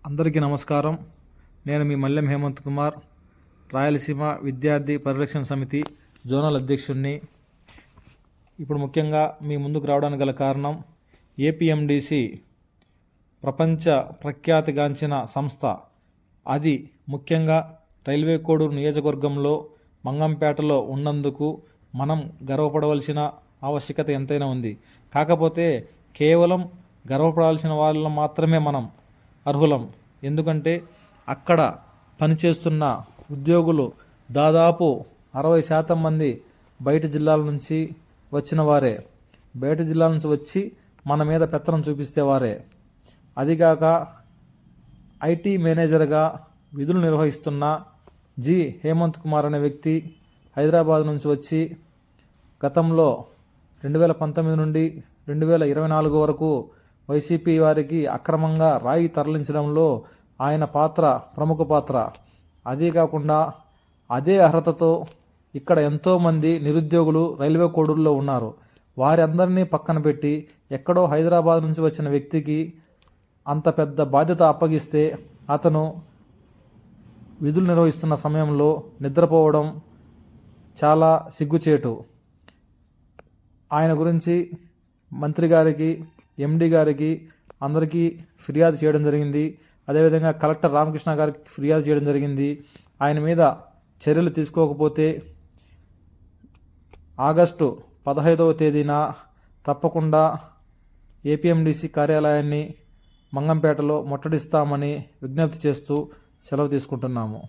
అందరికీ నమస్కారం. నేను మీ మల్లెం హేమంత్ కుమార్, రాయలసీమ విద్యార్థి పరిరక్షణ సమితి జోనల్ అధ్యక్షుడిని. ఇప్పుడు ముఖ్యంగా మీ ముందుకు రావడానికి గల కారణం, ఏపీఎండిసి ప్రపంచ ప్రఖ్యాతిగాంచిన సంస్థ. అది ముఖ్యంగా రైల్వే కోడూరు నియోజకవర్గంలో మంగంపేటలో ఉన్నందుకు మనం గర్వపడవలసిన ఆవశ్యకత ఎంతైనా ఉంది. కాకపోతే కేవలం గర్వపడాల్సిన వాళ్ళం మాత్రమే మనం అర్హులం. ఎందుకంటే అక్కడ పనిచేస్తున్న ఉద్యోగులు దాదాపు 60% మంది బయట జిల్లాల నుంచి వచ్చిన వారే. బయట జిల్లాల నుంచి వచ్చి మన మీద పెత్తనం చూపిస్తే వారే. అదిగాక ఐటీ మేనేజర్గా విధులు నిర్వహిస్తున్న జి హేమంత్ కుమార్ అనే వ్యక్తి హైదరాబాద్ నుంచి వచ్చి గతంలో 2019 నుండి 2024 వరకు వైసీపీ వారికి అక్రమంగా రాయి తరలించడంలో ఆయన పాత్ర ప్రముఖ పాత్ర. అదే కాకుండా అదే అర్హతతో ఇక్కడ ఎంతోమంది నిరుద్యోగులు రైల్వే కోడూరులో ఉన్నారు. వారందరినీ పక్కన పెట్టి ఎక్కడో హైదరాబాద్ నుంచి వచ్చిన వ్యక్తికి అంత పెద్ద బాధ్యత అప్పగిస్తే అతను విధులు నిర్వహిస్తున్న సమయంలో నిద్రపోవడం చాలా సిగ్గుచేటు. ఆయన గురించి మంత్రి గారికి, ఎండి గారికి అందరికీ ఫిర్యాదు చేయడం జరిగింది. అదేవిధంగా కలెక్టర్ రామకృష్ణ గారికి ఫిర్యాదు చేయడం జరిగింది. ఆయన మీద చర్యలు తీసుకోకపోతే ఆగస్టు 15వ తేదీన తప్పకుండా ఏపీఎండిసి కార్యాలయాన్ని మంగంపేటలో ముట్టడిస్తామని విజ్ఞప్తి చేస్తూ సెలవు తీసుకుంటున్నాము.